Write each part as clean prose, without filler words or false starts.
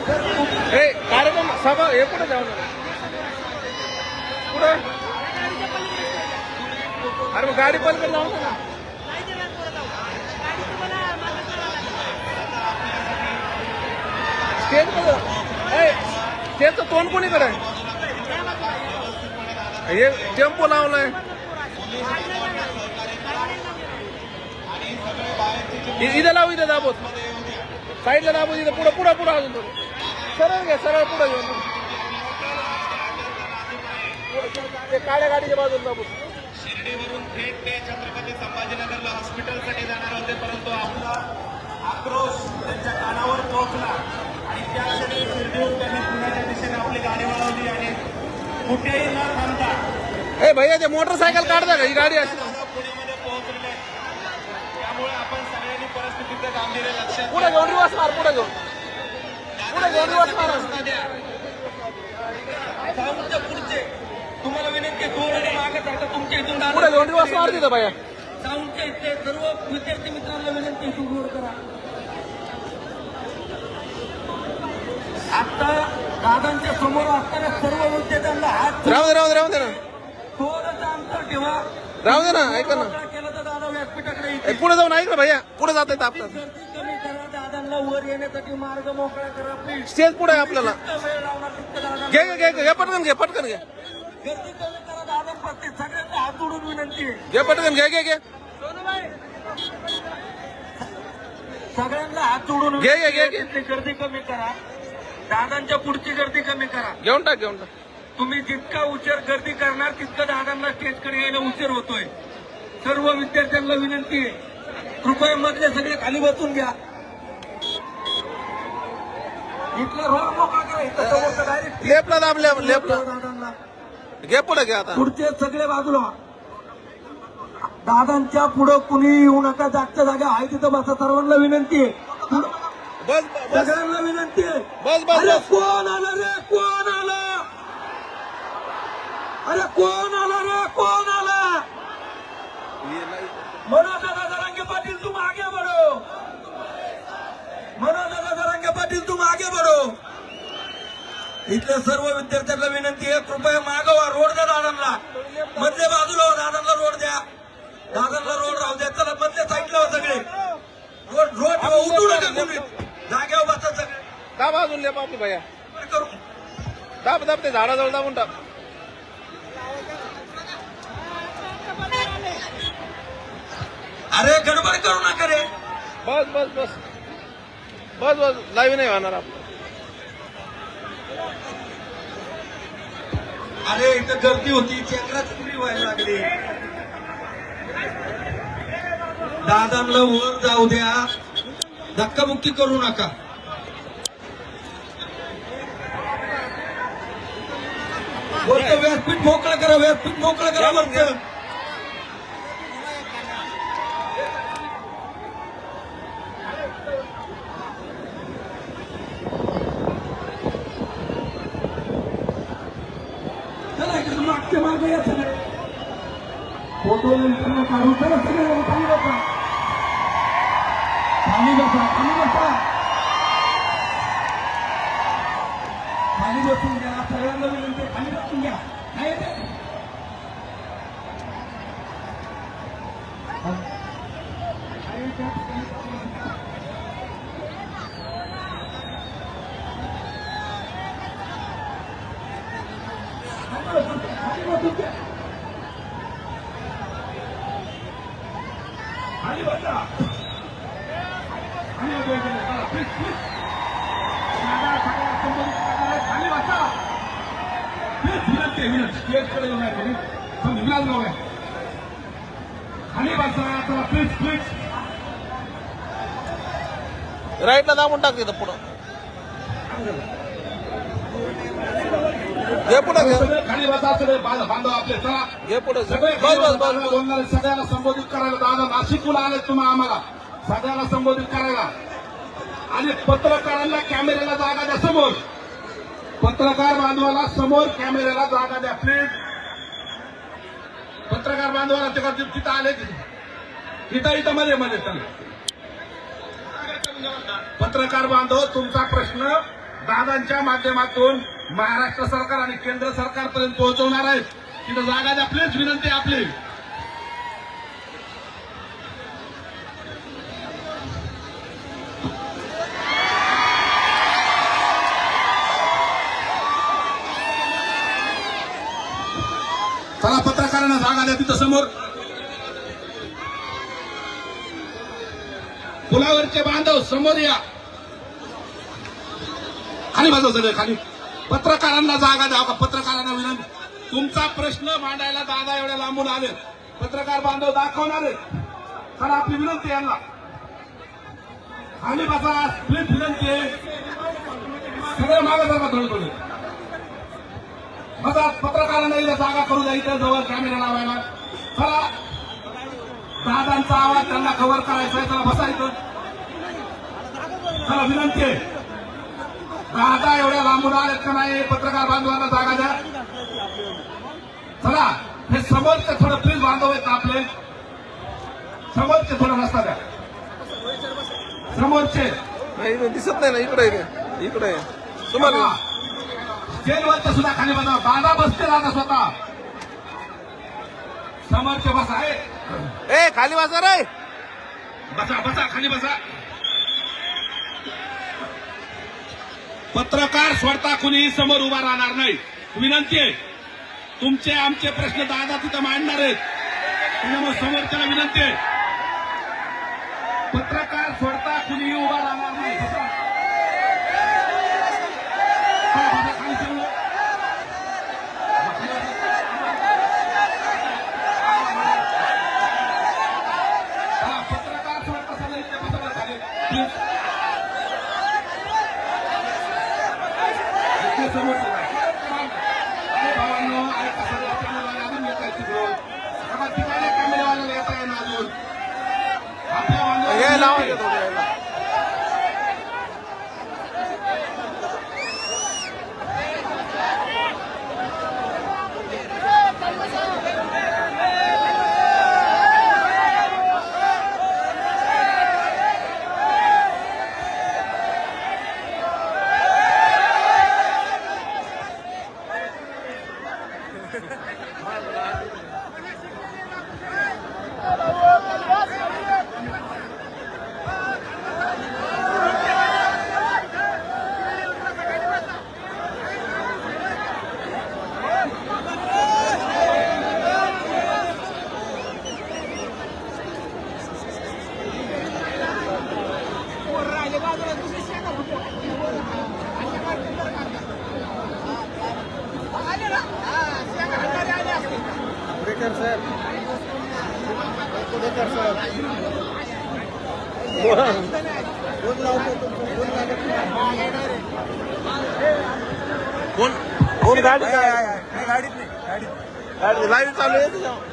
हे कार्यक्रम सभा हे कुठे जाऊ नका कुठं अरे मग गाडी पलीकडे जाऊ ना स्टेजचं तोंड कोणीकडे आहे हे टेम्पो लावलाय इथं लावू इथं दाबोत साईडला दाबोत इथं पुढं पुढं पुढं अजून थोडं सरळ घ्या सरळ पुढं घेऊन काळ्या गाडीच्या बाजूला दाबोत शिर्डीवरून थेट ते छत्रपती संभाजीनगरला हॉस्पिटलसाठी जाणार होते परंतु आपला आक्रोश त्यांच्या कानावर पोहोचला आणि त्या क्षणी शिर्डीहून त्यांनी पुण्याच्या दिशेने आपली गाडी वळवली आणि कुठेही न थांबता ए भैया ते मोटरसायकल काढता का ही गाडी अशी पुण्यामध्ये पोहोचलेले त्यामुळे आपण सगळ्यांनी परिस्थितीचं गांभीर्य लक्षात पुढे घेऊन रिवास मार पुढे घेऊन रिवास मार पुढचे तुम्हाला विनंती थोडं मागे आता तुमच्या इथून पुढे घेऊन रिवास मार तिथं भैया साऊंडच्या इथले सर्व विद्यार्थी मित्रांना विनंती सुरू करा आता दादांच्या समोर असणाऱ्या सर्व विद्यार्थ्यांना हात राहू दे ना थोडंसं अंतर ठेवा राहू दे ना ऐका ना केलं तर दादा व्यासपीठाकडे पुढे जाऊन ऐक ना भैया पुढे जाता येतं आपल्याला गर्दी कमी करा दादांना वर येण्यासाठी मार्ग मोकळा करा प्लीज स्टेज पुढे आहे आपल्याला वेळ लावणार तितकं दादा घे पटकन घे गर्दी कमी करा दादा प्रत्येक सगळ्यांना हात जोडून विनंती आहे घे पटकन घे सगळ्यांना हात जोडून घे. गर्दी कमी करा दादांच्या पुढची गर्दी कमी करा घेऊन टाक तुम्ही जितका उशीर गर्दी करणार तितकं दादांना स्टेजकडे यायला उशीर होतोय सर्व विद्यार्थ्यांना विनंती आहे कृपया मधले सगळे खाली बसून घ्या इथला रोड मोकळा करा इथं समोरचा डायरेक्ट लेपला दाब लेपला दादांना घे पुढे घे आता पुढचे सगळे बाजूला दादांच्या पुढं कुणी येऊ नका जागच्या जागा आहे तिथं बसा सर्वांना विनंती आहे बस सगळ्यांना विनंती आहे बस अरे कोण आलं रे कोण आलं अरे कोण आलं रे कोण आलं मनोज दादा जरांगे पाटील तुम आगे बढ़ो मनोज दादा जरांगे पाटील तुम आगे बढ़ो इथल्या सर्व विद्यार्थ्यांना विनंती आहे कृपया मागवा रोड द्या दादांना मधल्या बाजूला दादांना रोड द्या दादांना रोड राहू द्या चला मधल्या साईडला सगळे रोड उठू नका तुम्ही जागेवर बसा सगळे दाब अजून लेप आपली भैया करू दाब ते झाडाजवळ दाबून टाक अरे गडबड करू नका रे बस लाईव्ह नाही होणार आपलं अरे इथं गर्दी होती चक्रात पुरी व्हायला लागली दादांना वर जाऊ द्या धक्काबुक्की करू नका वरचं व्यासपीठ मोकळं करा वरचं चला इकडे मागच्या मागे या सगळे फोटो काढू चला सगळे खाली बसा खाली बसून घ्या सगळ्यांना विनंती खाली बसून घ्या काय ते खाली बसा खाली बसा स्टेजकडे येऊन खाली बसा प्लीज राईटला दाबून टाक तिथं पुढं घे पुढे खाली बसा सगळे बांधव आपले चला घे पुढे बोलणारे सगळ्यांना संबोधित करायला दादा नाशिकहून आले तुम्ही आम्हाला सगळ्यांना संबोधित करायला आणि पत्रकारांना कॅमेऱ्याला जागा द्या समोर पत्रकार बांधवाला समोर कॅमेऱ्याला जागा द्या प्लीज पत्रकार बांधवाला तिथं आले इथं मध्ये पत्रकार बांधव तुमचा प्रश्न दादांच्या माध्यमातून महाराष्ट्र सरकार आणि केंद्र सरकारपर्यंत पोहोचवणार आहेत. तिथं जागा द्या प्लीज, विनंती आहे आपली. चला पत्रकारांना जागा द्या तिथं समोर. पुलावरचे बांधव समोर या. खाली बसा सगळे खाली. पत्रकारांना जागा द्या. का पत्रकारांना विनंती, तुमचा प्रश्न मांडायला दादा एवढ्या लांबून आले, पत्रकार बांधव दाखवणार आहेत. चला आपली विनंती यांना खाली बसा प्लीज, विनंती आहे. सगळे मागे जरा थोडं थोडं बसा. पत्रकारांना इथं जागा करू द्या, इथं जवळ कॅमेरा लावायला. चला दादांचा आवाज त्यांना कव्हर करायचा आहे. चला बसा इथं. चला विनंती आहे, दादा एवढ्या लांबून आलेत का नाही, पत्रकार बांधवांना जागा द्या. चला हे समोरचे थोडं प्लीज बांधव आहेत आपले, समोरचे थोडं रस्ता द्या. समोरचे दिसत नाही ना, इकडे इकडे तुम्हाला जेलवरचे सुद्धा खाली बसा. दादा बसते, दादा स्वतः समोरचे बसा आहे. ए खाली वाजा रे. बसा बसा खाली बसा. पत्रकार स्वतः कुणीही समोर उभा राहणार नाही. विनंती आहे, तुमचे आमचे प्रश्न दादा तिथं मांडणार आहेत, त्याच्यामुळे समोरच्याला विनंती आहे, पत्रकार स्वतः कुणीही उभा राहणार नाही. बसा. खाली सगळं. पत्रकार स्वतः सगळे इथे बसा खाली प्लीज. समोर भावांनो ऐका, सगळ्या कॅमेरावाला अजून येत आहे तिकडून. बघा तिकडे कॅमेरावाला येत आहे ना अजून. आपल्या हे लावायचं थोडं यायला. कोण गाडी गाडीत नाही, गाडी लाईव्ह चालू आहे त्याच्यावर.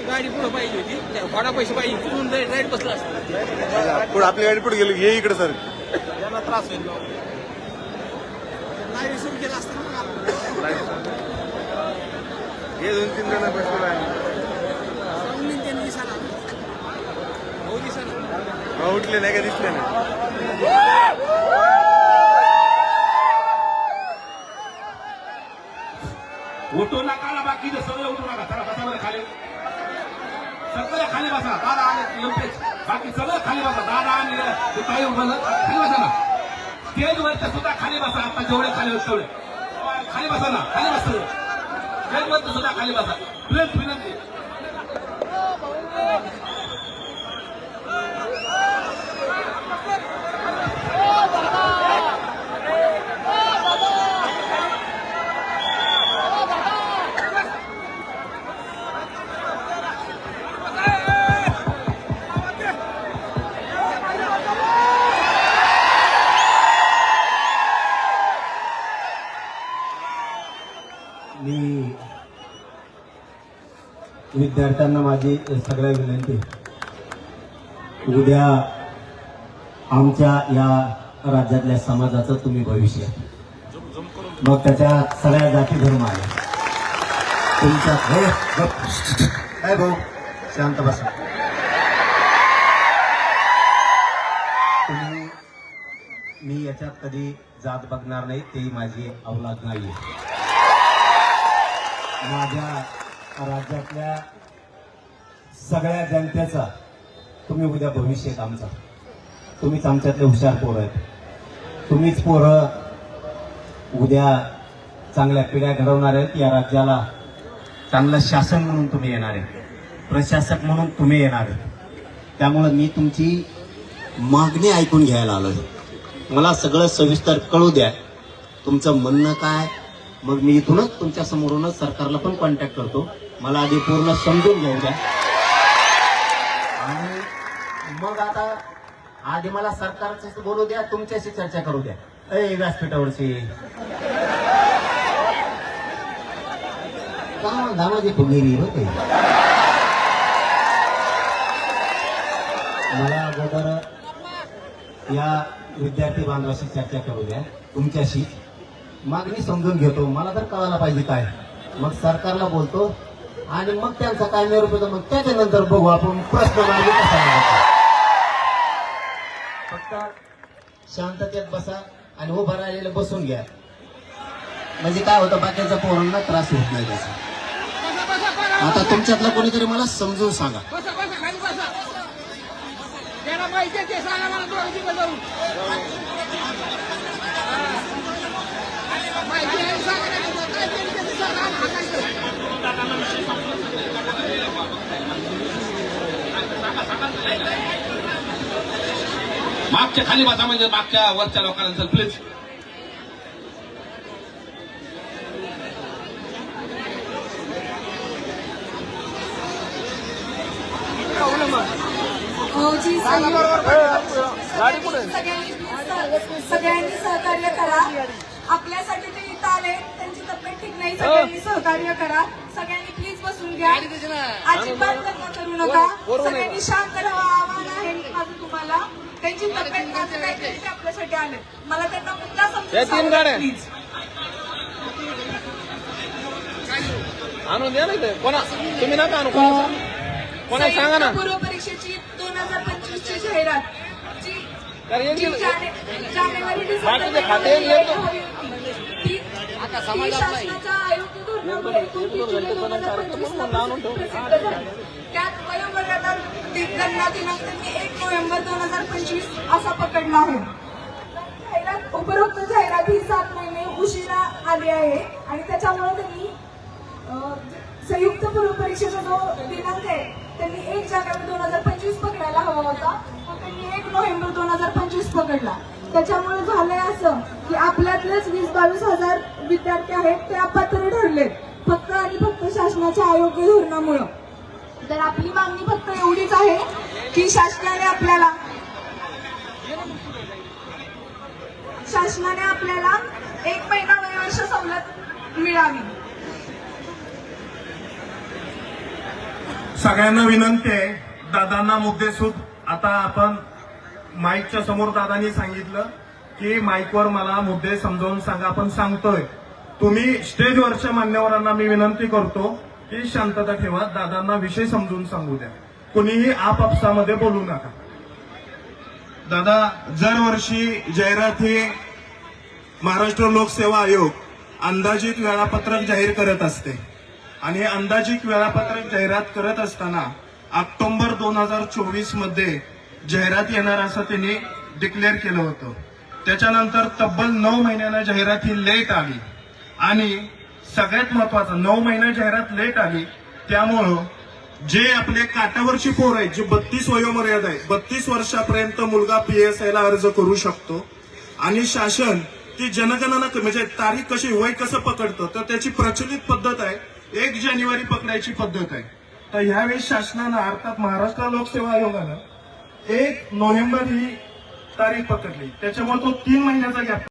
गाडी पुढे पाहिजे होती, भाडा पैसे पाहिजे, तिथून राईट बसला असता. पुढे आपली गाडी पुढे गेली, हे इकडे सर यांना त्रास होईल. नाही सुरू केला असतं हे 2-3 जण बसलेला आहे. त्यांनी दिसायला हो दिसायला उठले नाही का, दिसले नाही. उठू नका ना, बाकी सगळे उठू नका. चला बसा बरं खाली, सगळे खाली बसा. दादा आले एवढेच, बाकी सगळं खाली बसा. दादा आणि काही खाली बसा ना. स्टेजवरच्या सुद्धा खाली बसा. आता जेवढे खाली बस तेवढे खाली बसा ना, खाली बस. स्टेजवरच्या सुद्धा खाली बसा प्लीज, विनंती. विद्यार्थ्यांना माझी सगळ्या विनंती, उद्या आमच्या या राज्यातल्या समाजाचं तुम्ही भविष्य, मग त्याच्यात सगळ्या जाती धर्म आले तुमच्या. काय भाऊ शांत बसा. तुम्ही, मी याच्यात कधी जात बघणार नाही, ते माझी अवलाद नाहीये. माझ्या राज्यातल्या सगळ्या जनतेचा तुम्ही उद्या भविष्य आहेत आमचा. तुम्हीच आमच्यातले हुशार पोरं आहेत. तुम्हीच पोरं उद्या चांगल्या पिढ्या घडवणार आहेत. या राज्याला चांगलं शासन म्हणून तुम्ही येणार आहे, प्रशासक म्हणून तुम्ही येणार आहे. त्यामुळं मी तुमची मागणी ऐकून घ्यायला आलोय. मला सगळं सविस्तर कळू द्या, तुमचं म्हणणं काय. मग मी इथूनच तुमच्या समोरूनच सरकारला पण कॉन्टॅक्ट करतो. मला आधी पूर्ण समजून घेऊ द्या आणि मग आता आधी मला सरकारचे बोलू द्या, तुमच्याशी चर्चा करू द्या. व्यासपीठावरची दामाजी पुणेरी होते. मला अगोदर या विद्यार्थी बांधवाशी चर्चा करू द्या, तुमच्याशी मागणी समजून घेतो. मला तर कळायला पाहिजे काय, मग सरकारला बोलतो आणि मग त्यांचा काय निरोप येतो, मग त्याच्यानंतर बघू आपण प्रश्न मार्गी कसा. फक्त शांततेत बसा आणि उभं राहिलेलं बसून घ्या, म्हणजे काय होतं बाकीच्या पोरांना त्रास होत नाही त्याचा. आता तुमच्यातलं कोणीतरी मला समजून सांगा. बसा बसा खाली बसा. ज्याला पाहिजे ते सांगा मला, दोघं तिघं जाऊ. माहिती आहे सांगा नाही, काय केलं ते सांगा, हाकायचं. मागच्या खाली बसा, म्हणजे मागच्या वरच्या लोकांना प्लीज. सगळ्यांनी सहकार्य करा. आपल्यासाठी ते इथं आले, त्यांची तब्येत ठीक नाही, सगळ्यांनी सहकार्य करा. सगळ्यांनी प्लीज बसून घ्या, अजिबात दंगा करू नका. सगळ्यांनी शांत राहा, आव्हान आहे माझं तुम्हाला. त्यांची तब्येत नाजूक आहे, ते आपल्यासाठी आले. मला त्यांना मुद्दा समजून प्लीज. आणून द्या ना इथे. कोणा तुम्ही नका आणू, कोणा सांगा ना. पूर्व परीक्षेची 2025 ची जाहिरात जी बाकीचे खाते शासनाच्या आयोजित धोरणामुळे 29 जुलै 2025 प्रसिद्ध झाली. त्यात वयोमर्यादा गणना दिनांक त्यांनी 1 नोव्हेंबर 2025 असा पकडला आहे. जाहिरात, उपरोक्त जाहिरात ही 7 महिने उशिरा आली आहे आणि त्याच्यामुळे त्यांनी संयुक्त पूर्व परीक्षेचा जो दिनांक आहे त्यांनी 1 जानेवारी 2025 पकडायला हवा होता, त्यांनी 1 नोव्हेंबर 2025 पकडला. त्याच्यामुळे झालंय असं की आपल्यातलेच 20-22 हजार विद्यार्थी आहेत ते अपात्र ठरले, फक्त आणि फक्त शासनाच्या अयोग्य धोरणामुळं. तर आपली मागणी फक्त एवढीच आहे की शासनाने आपल्याला 1 महिना वयवर्ष सवलत मिळावी. सगळ्यांना विनंती आहे, दादांना मुद्देसूद. आता आपण माईकच्या समोर दादांनी सांगितलं की माईकवर मला मुद्दे समजावून सांगा, आपण सांगतोय. तुम्ही स्टेजवरच्या मान्यवरांना मी विनंती करतो की शांतता ठेवा, दादांना विषय समजून सांगू द्या, कुणीही आपापसामध्ये बोलू नका. दादा, दरवर्षी जाहिरात ही महाराष्ट्र लोकसेवा आयोग अंदाजित वेळापत्रक जाहीर करत असते आणि अंदाजित वेळापत्रक जाहिरात करत असताना ऑक्टोबर 2024 मध्ये जाहिरात येणार असं त्यांनी डिक्लेअर केलं होतं. त्याच्यानंतर तब्बल 9 महिन्यानं जाहिरात ही लेट आली आणि सगळ्यात महत्वाचं 9 महिने जाहिरात लेट आली. त्यामुळं जे आपले काठावरची पोर आहेत, जी 32 वयोमर्यादा आहे, 32 वर्षापर्यंत मुलगा PSI ला अर्ज करू शकतो आणि शासन ती जनगणना म्हणजे तारीख कशी वय कसं पकडतं तर त्याची प्रचलित पद्धत आहे 1 जानेवारी पकडायची पद्धत आहे. तर ह्यावेळी शासनानं अर्थात महाराष्ट्र लोकसेवा आयोगानं 1 नोव्हेंबर ही तारीख पकडली, त्याच्यामुळे तो 3 महिन्याचा गॅप